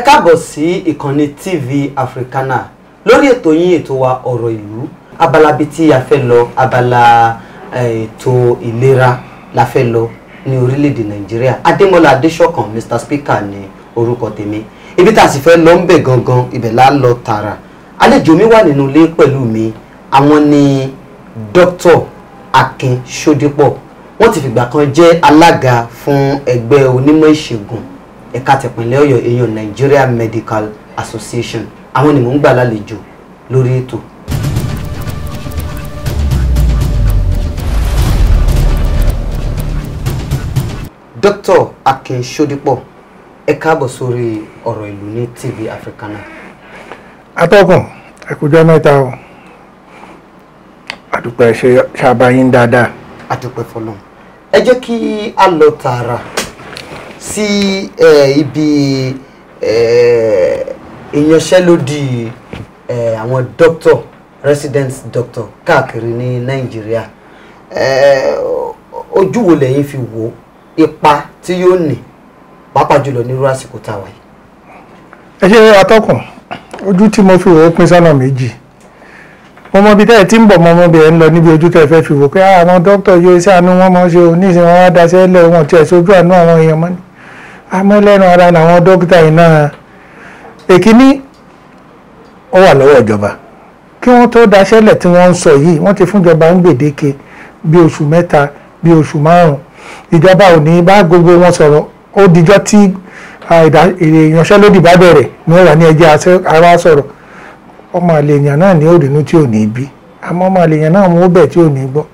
káàbọ̀ sí ìkànnì TV Africana lórí ètò yín ètò wa ọ̀rọ̀ ìlú abala bí tí a fẹ́ lọ abala ètò ìlera la fẹ́ lọ ní orílẹ̀-èdè Nàìjíríà. Adémọ́lá Adéṣọ̀kan Mr. Speaker ní orúkọ tèmi. Ibi tá sì fẹ́ lọ ń bẹ̀ gangan ibẹ̀ la lọ tààrà. Àlejò mi wà nínú ilé pẹ̀lú mi. Àwọn ni Dr. Akin Sodipo. Wọ́n ti fìgbà kan jẹ́ alága fún ẹgbẹ́ onímọ̀ ìṣègùn ẹ̀ka tìpínlẹ̀ Ọ̀yọ́ èèyàn Nigeria Medical Association. Àwọn ni mò ń gbà lálejò lórí ètò. Dr. Akin Sodipo, ẹ káàbọ̀ sórí ọ̀rọ̀ ìlú ní TV Africana. Atọ́kùn, ẹ kújọ́ mẹ́ta o. Àdúpẹ́ ṣe ṣàbáyín dáadáa. Àdúpẹ́ fọlọ́run. Ẹ jẹ́ kí a lọ tààrà sí ibi ìyanṣẹ́lódì àwọn doctor, resident doctor káàkiri ní Nàìjíríà. Ojú wo lẹ́yìn fi wò ipa tí yóò ní pàápàá jùlọ ní irú àsìkò tá a wà yìí? Ẹ ṣe atọ́kùn, ojú tí mo fi wò ó pín sọ́nà méjì. Mo mọ ibi tẹ́ ẹ ti ń bọ̀ mọ́ ọmọ bẹ̀rẹ̀ ń lọ níbi ojú tẹ́ ẹ fẹ́ fi wò pé àwọn dókítà yóò iṣẹ́ àánú wọn mọ́ ṣe oníṣẹ́ wọn wá daṣẹ́ lẹ̀ wọn tí ẹ̀ sójú àánú àwọn èèyàn mọ́ ni. Àmọ́ lẹ́nu ara làwọn dókítà yìí náà. Èkíní ó wà lọ́wọ́ ìjọba. Kí wọ́n tó daṣẹ́ lẹ̀ tí wọ́n ń sọ yìí, wọ́n ti fún ìjọba ń gbèdéke bí oṣù mẹ́ta bí oṣù márùn-ún. Ìjọba ò ní bá gbogbo wọn sọ̀rọ̀ ó dijọ́ tí ìyanṣẹ́lódì bá bẹ̀rẹ̀ ní ọ̀rọ̀ ní ẹjẹ́ ara sọ̀rọ̀. Ọmọ àlèyàn náà ní òrìnú tí ò ní bí àmọ́ ọmọ àlèyàn náà mú bẹ̀ tí ò ní gbọ́.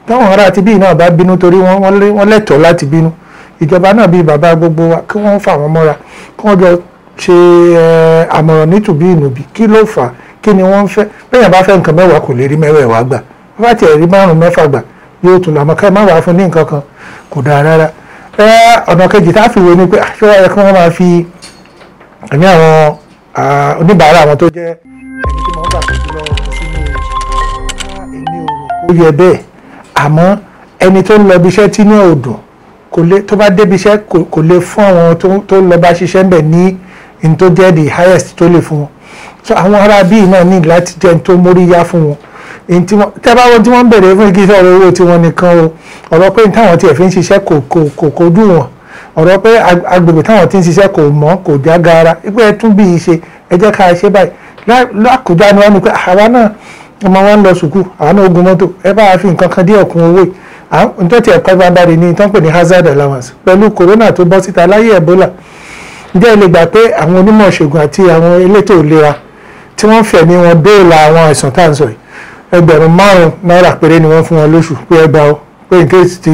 Táwọn ará ti bí náà bá bínú torí wọ́n lẹ́tọ̀ọ́ láti bínú. Ìjọba náà bíi bàbá gbogbo wa kí wọ́n fà wọ́n mọ́ra kí wọ́n jọ ṣe àmọ̀ràn nítùbí ìnùbí kí ló fà á kí ni wọ́n fẹ́. Bẹ́ẹ̀ bá fẹ́ nǹkan mẹ́wàá kò lè rí mẹ́wàá gbà bá tiẹ̀ rí 5-6 gbà yóò tún làmọ́ ká má wàá fún ní nǹkan kan kò dáa rárá. Ọ̀nà kejì tá a fi wo ni pé àṣọ ẹ̀ kí wọ́n máa fi ẹ̀mí àwọn oníbàárà àwọn tó jẹ́ ẹni tí wọ́n gbà tó jùlọ sínú ẹ̀mí òrò ó yẹ bẹ́ẹ̀. Àmọ́ ẹni tó ń lọ ibi iṣẹ́ tí ní ọ̀dùn kò lè tó bá débi iṣẹ́ kò lè fún àwọn tó lọ bá ṣiṣẹ́ ń bẹ̀ ní in tó jẹ́ the highest tó lè fún wọn. So àwọn ará bíi náà ní láti jẹ́ tó móríyá fún wọn. Tẹ́ bá wọn tí wọ́n ń bèrè fún igi sọ̀rọ̀ owó tí wọ́n nìkan o ọ̀rọ̀ pé táwọn tiẹ̀ fi ń ṣiṣẹ́ kò kojú wọn ọ̀rọ̀ pé agbègbè táwọn ti ń ṣiṣẹ́ kò mọ́ kò já gaara pé ẹ tún bí i ṣe ẹ jẹ́ ká ṣe báyìí lákòjá ni wọ́n ní pé àwa náà ọmọ wa ń lọ sùkúù àwa náà ogun mọ́tò ẹ bá fi nǹkan kan díẹ̀ kún owó nítorí tí ẹ̀kọ́ bá dáre ní ìtàn pè ní hazard allowance pẹ̀lú kòrónà tó bọ́ síta láyé Ebola. Ǹjẹ́ ẹ lè gbà pé àwọn onímọ̀ ìṣègùn àti àwọn elétò ìlera tí wọ́n fẹ̀mí wọn dóòlà àwọn àìsàn tá à ń sọ yìí $5,000 péré ni wọ́n fún wọn lóṣù pé ẹ gbà ó pé in case tí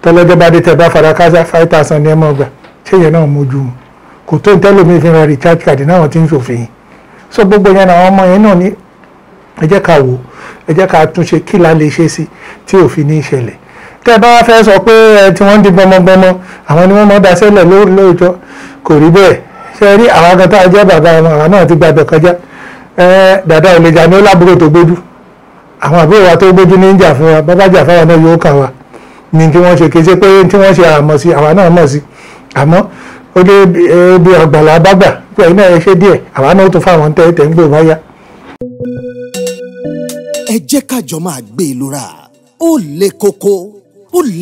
tọ́lọ́jọ́ bá dé tẹ̀ bá fara kásá 5,000 ní ẹ mọ̀ gbà ṣé yẹn náà mójú mu kò tó ń tẹ́lómi fi ra recharge card náà ti ń ṣòfin yìí. So gbogbo yẹn àwọn ọmọ yẹn náà ní ẹ jẹ́ ká wò ẹ jẹ́ ká túnṣe kí la lè ṣe sí tí òfin ní ìṣẹ̀lẹ̀. Tẹ́ ẹ bá wá fẹ́ sọ pé tí wọ́n ń di gbọmọgbọmọ àwọn ni wọ́n mọ̀ dá sẹ́lẹ̀ lóòótọ́ kò rí bẹ́ẹ̀. Ṣé rí àwọn agan tá a jẹ́ bàbá wọn àwọn náà ti gbàgbẹ́ kọjá dàda ò lè jà ní ó lábúrò tó gbójú àwọn àbúrò wa tó gbójú ní ìjà fún wa bàbá jà fáwọn náà yóò kàn wá ní tí wọ́n ṣe kéṣe pé tí wọ́n ṣe àmọ̀ sí àwa náà mọ̀ sí àmọ́ ó dé bí ọgbàlá bágbà pé iná ẹ ṣe díẹ̀ àwa náà ó tún fáwọn tẹ́ ń gbé wáyà. Ẹ jẹ́ ká jọ máa gbé e lura ó le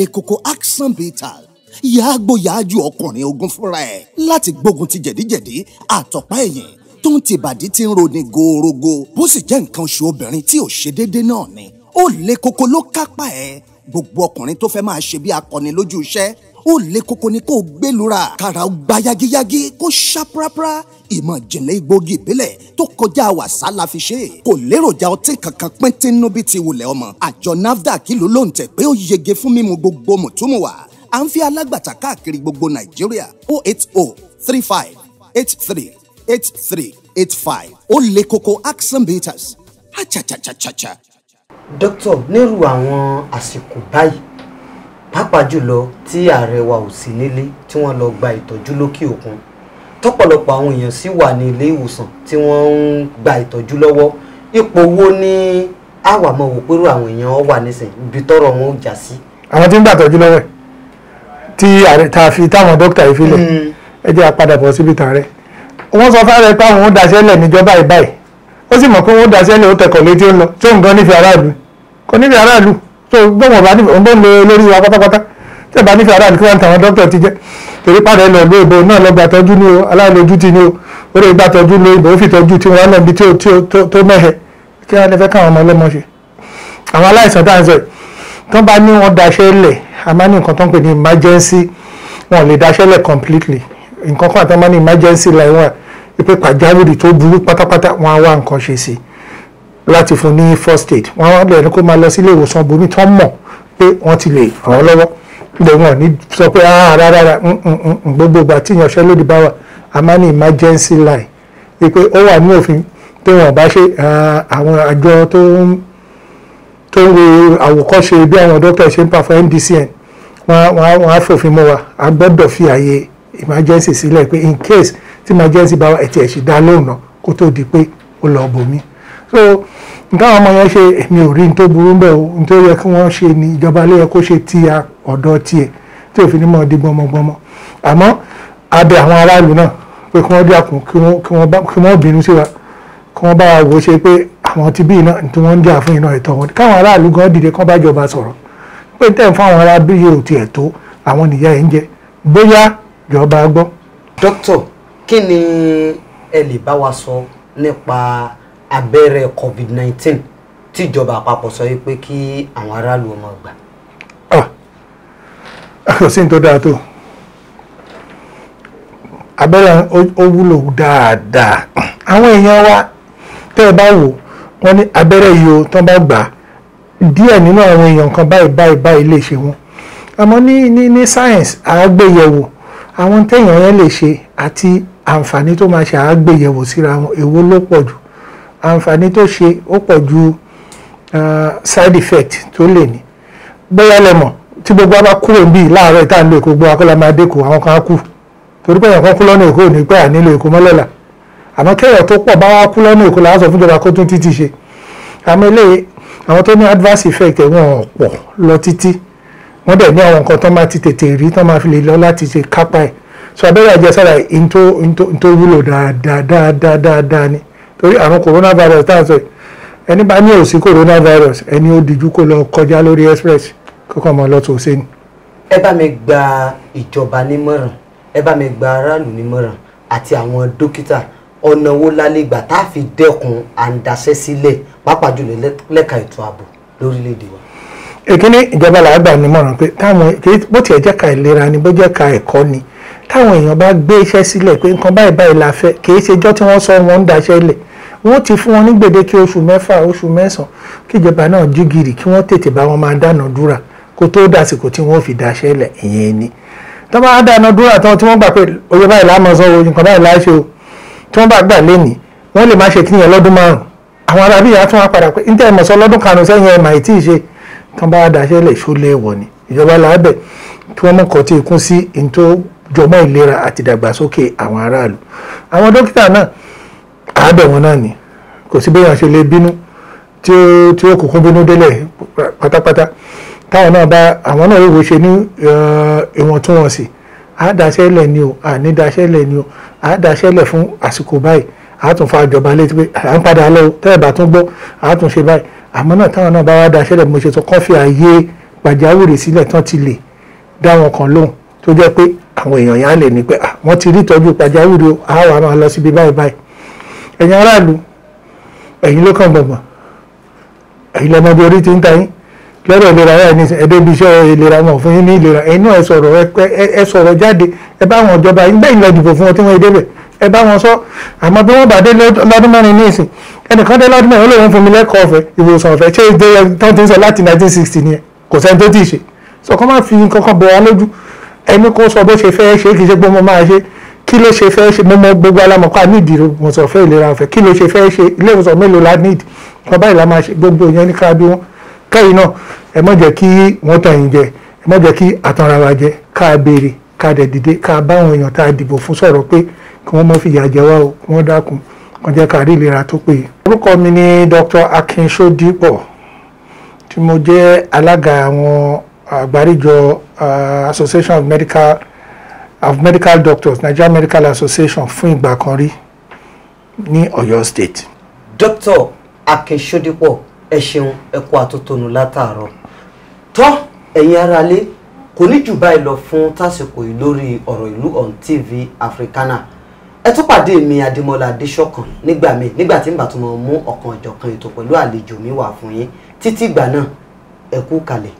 koko Action Bitters yàgbó yàájú ọkùnrin ogun fúnra ẹ̀ láti gbógun ti jẹ̀díjẹ̀dí àtọ̀pá ẹ̀yìn tó ń tìbàdí tí ń roni gòòrògò bó sì jẹ́ nǹkan oṣù obìnrin tí ò ṣe déédéé náà ni ó le koko ló kápá ẹ̀ gbogbo ọkùnrin tó fẹ́ máa ṣe bí akọni lójú iṣẹ́ ó le koko ni kó gbẹlura kára ó gbá yagiyagi kó ṣá prapra ìmọ̀ ìjìnlẹ̀ egbògi ìbílẹ̀ tó kọjá wàsá la fi ṣe kò léròjà ọtí kankan pínpín bí ti wulẹ̀ ọmọ àjọ NAFDAC ló ló ń tẹ̀ pé ó yege fún mímu gbogbo mùtúmùwà à ń fi alágbàtà káàkiri gbogbo Nàìjíríà 08035838385 ó le koko Action Bitters achachachacha. Dókítà nírú àwọn àsìkò báyìí pàápàá jùlọ tí ààrẹ wa ò sí nílé tí wọ́n lọ gba ìtọ́jú lókè òkun tọ́pọ̀lọpọ̀ àwọn èèyàn sì wà ní ilé ìwòsàn tí wọ́n ń gba ìtọ́jú lọ́wọ́ ipò wo ni àwàmọ̀ wò pẹ̀lú àwọn èèyàn wà nísìnyí ibi tọ́rọ̀ wọn ò já sí. Àwọn tí ń gbà tọ́jú lọ́wọ́ ẹ̀ tí ààrẹ ta fi táwọn dókítà yìí filẹ̀ ẹ jẹ́ àpadà bọ̀ síbi tààrẹ wọ́n sọ fáwọn pé àwọn ò daṣẹ́lẹ̀ níjọba ìbáyìí ó sì mọ̀ pé wọ́n daṣẹ́lẹ̀ ó tẹ̀kọ̀ létí ó ń lọ tí ó ń gan nífẹ̀ẹ́ aráàlú kò nífẹ̀ẹ́ aráàlú tó gbọ́n bá nífẹ̀ẹ́ òun bó ń lo lórí wa pátápátá tí ẹ bá nífẹ̀ẹ́ aráàlú kí wọ́n ń tàwọn dókítà ti jẹ́ torí pàdé lọ ló ìbò náà lọ gbàtọ́jú ní o aláìlójú ti ní o orí ìgbàtọ́jú ló ìbò ó fi tọ́jú tí wọ́n lọ́bi tó mẹ́hẹ̀ kí wọ́n lè fẹ́ káwọn ọmọ ọlọ́mọ ṣe. àwọn aláìsàn tá à ń sọ tó bá ní wọ́n daṣẹ́ lẹ̀ a máa ní nǹkan tó ń pè ní emergency wọn lè daṣẹ́ lẹ̀ completely nǹkan kan àti wọ́n máa ní emergency line wà pé pàjáwìrì tó burú pátápátá wọn á wá nǹkan ṣe sí láti fún ní first aid wọn á lè ní kó máa lọ sí ilé ìwòsàn bomi tó mọ̀ pé wọ́n ti lè ràn án lọ́wọ́ ilé wọn ní sọ pé rárá gbogbo ìgbà tí ìyanṣẹ́lódì bá wà a máa ní emergency line wípé ó wà ní òfin pé wọn bá ṣe àwọn àjọ tó ń wo àwòkọ́ṣe bí àwọn dókítà ṣe ń pa fún MDCN wọn á fòfin mọ́ wa a gbọ́dọ̀ fi àyè emergency sílẹ̀ pé in case tí emergency bá wà ẹ̀tì ẹ̀ṣì dá lóhùn náà kó tó di pé ó lọ bòmí. So nǹkan ọmọ yẹn ṣe èmi ò rí ní tó burú bẹ́ẹ̀ o ní tó yẹ kí wọ́n ṣe ní ìjọba ló yẹ kó ṣe ti ọ̀dọ̀ tiẹ̀ tí òfin ní mọ̀ di gbọmọgbọmọ àmọ́ abẹ àwọn aráàlú náà pé kí wọ́n dákun kí wọ́n bínú sí wa kí wọ́n bá wa wò ṣe pé àwọn ti bí iná tí wọ́n ń jà fún iná ẹ̀tọ́ wọn káwọn aráàlú gan dìde kán bá jọba sọ̀rọ̀ pé tẹ̀ ń fún àwọn aráàlú yìí ò tiẹ̀ tó àwọn nìyá ẹ̀ ń jẹ bóyá jọba gbọ́. dókítà kí ni ẹ lè bá wa sọ nípa abẹ́rẹ́ COVID-19 tíjọba àpapọ̀ sọ pé kí àwọn aráàlú ọmọ gbà. kò sí ní tó dáa tó abẹ́rẹ́ ó wúlò dáadáa àwọn èèyàn wa tẹ́ ẹ bá wò wọ́n ní abẹ́rẹ́ yìí o tán bá gbà díẹ̀ nínú àwọn èèyàn kan báyìí lè ṣe wọn àmọ́ ní science àágbéyẹ̀wò àwọn téèyàn yẹn lè ṣe àti àǹfààní tó máa ṣe àágbéyẹ̀wò síra wọn èwo ló pọ̀ jù àǹfààní tó ṣe ó pọ̀ ju side effect tó lè ní bóyá lẹ́mọ̀ tí gbogbo wa bá kúrò níbí láàárọ̀ ìta nílò èkó gbogbo akọ́lá máa dẹ́kọ̀ àwọn kan á kú torí pé èèyàn kan kú lọ́nà èkó ní pé à nílò èkó mọ́lọ́lá àmọ́ kéèyàn tó pọ̀ bá wá kú lọ́nà èkó làwọn sọ fún ìjọba kó tún títì ṣe àmọ́ eléyìí àwọn tó ní adverse effect wọn pọ̀ lọ títí wọ́n dẹ̀ ní àwọn nǹkan tó máa ti tètè rí tó máa fi lè lọ láti ṣe kápá ẹ̀ so abẹ́rẹ́ àjẹsára in tó wúlò dáadáa ni torí àrùn coronavirus tá à ń sọ ẹni bá ní òsì coronavirus ẹni ó dijú kó lọ kọjá lórí express kókò mọ́ lọ́tọ̀ ṣe ni. ẹ bá mi gba ìjọba nímọ̀ràn ẹ bá mi gba aráàlú nímọ̀ràn àti àwọn dókítà ọ̀nà wo la lè gbà tá a fi dẹ́kun à ń daṣẹ́ sílẹ̀ pàápàá jùlọ lẹ́ka ètò ààbò lórílẹ̀‐èdè wa. èkíní ìjọba làá gbà nímọ̀ràn pé táwọn bó tiẹ̀ jẹ́ ka ìlera ni bó jẹ́ ka ẹ̀kọ́ ni táwọn èèyàn bá gbé iṣẹ́ sílẹ̀ pé nǹkan báyìí la fẹ́ kì í ṣe jọ́ tí wọ́n sọ wọ́n ń daṣẹ́ lẹ̀ wọ́n ti fún wọn ní gbèdéke oṣù 6 oṣù 9 kí ìjọba náà jí gìrì kí wọ́n tètè bá wọn máa dáná dúrà kó tó dàsìkò tí wọ́n fi daṣẹ́ lẹ̀ ìyẹn ni tó bá dáná dúrà tán tí wọ́n gbà pé oyè báyìí láàmú sọ nǹkan báyìí láṣẹ o tí wọ́n bá gbà lẹ́nìí wọ́n lè má ṣe kí nìyẹn lọ́dún 5 àwọn arábíyà tún wá padà pé níta ìmọ̀sán lọ́dún 5 sẹ́yìn ẹ̀ mà tí ì ṣe tán bá daṣẹ́ lẹ̀ ṣólẹ̀ ẹ̀wọ̀ ni ìjọba làábẹ̀ kí wọ́n mọ̀ kọ́ tí ikún sí ìntó jọmọ́ ìlera àti ìdàgbàsókè àwọn aráàlú àwọn dókítà náà àábẹ̀ wọn náà ni kò sí bẹ́ẹ̀ ṣe lè bínú tí ó kúkú bínú délẹ̀ pátápátá táwọn náà bá àwọn náà yóò ṣe ní ìwọ̀ntúnwọ̀nsì àádáṣẹ́lẹ̀ ni o ànídáṣẹ́lẹ̀ ni o àádáṣẹ́lẹ̀ fún àsìkò báyìí àátúnfà ìjọba létí pé à ń padà lọ tẹ́ẹ̀bà tún gbọ́ àátúnṣe báyìí àmọ́ náà táwọn náà bá wá dáṣẹ́lẹ̀ mo ṣe tó kọ́ fi àyè pàjáwìrì sílẹ̀ tán ti lè dá wọn kan lóhùn tó jẹ́ pé àwọn èèyàn yẹn á lè ní pé wọ́n ti rí ìtọ́jú pàjáwìrì o àwa máa lọ síbi báyìí ẹ̀yin aráàlú ẹ̀yin ló kàn gbọ̀ngbọ̀n ẹ̀yin lọ́mọ bí orí ti ń ta yín lọ́rọ̀ ìlera rẹ̀ ní ẹ̀ẹ́dẹ́bí iṣẹ́ ìlera wọn fún yín ní ìlera ẹ̀yin náà ẹ sọ̀rọ̀ jáde ẹ bá wọn ìjọba yín bẹ́ẹ̀ lọ dìbò fún wọn tí wọ́n débẹ̀ ẹ bá wọn sọ àmọ́ bí wọ́n bá dé lọ́dún mẹ́rin ní ìsìn ẹnìkan dé lọ́dún mẹ́rin ó lè wọ́n fún mi lẹ́kọ̀ọ́ ọ̀fẹ́ ìwòsàn ọ̀fẹ́ ṣé ìdè tán ti ń sọ láti 1960 ni ẹ kò sẹ́ni tó tì í ṣe sọ kọ́ máa fi kankan bọ̀ wá lójú ẹni kó sọ bó ṣe fẹ́ ṣe kì í ṣe pé mo máa ṣe kí ló ṣe fẹ́ ṣe mo mọ gbogbo alámọ̀ká nídìí ìwòsàn ọ̀fẹ́ ìlera ọ̀fẹ́ kí ló ṣe fẹ́ ṣe ilé ìwòsàn mélòó la nídìí kan báyìí la máa ṣe gbogbo ìyẹn ní ká bí wọn kẹ́yìn náà ẹ má jẹ́ kí wọ́n tàn yín jẹ ẹ má jẹ́ kí àtànra wa jẹ ká béèrè ká dẹ̀ dìde ká bá àwọn èèyàn tá a dìbò fún sọ̀rọ̀ pé kí wọ́n má fìyà jẹ wá o kí wọ́n dákun kàn jẹ́ ká rí ìlera tó péye. orúkọ mi ni Dr. Akin Sodipo tí mo jẹ́ alága àwọn àgbáríjọ Association of Medical Doctors Nigeria Medical Association fún ìgbà kan rí. ní Ọ̀yọ́ State. Dr. Akin Sodipo ẹ ṣeun ẹ kú àtótónu látàárọ̀ tọ́ ẹ̀yin aráalé kò ní jù báyìí lọ fún tásìkò yìí lórí ọ̀rọ̀ ìlú on TV Africana ẹ tún pàdé mi Adémọ́lá Adéṣọ̀kan nígbà tí n bá tún mú ọ̀kan ọ̀jọ̀kan ètò pẹ̀lú àlejò mi wá fún yín títí ìgbà náà ẹ kú kalẹ̀.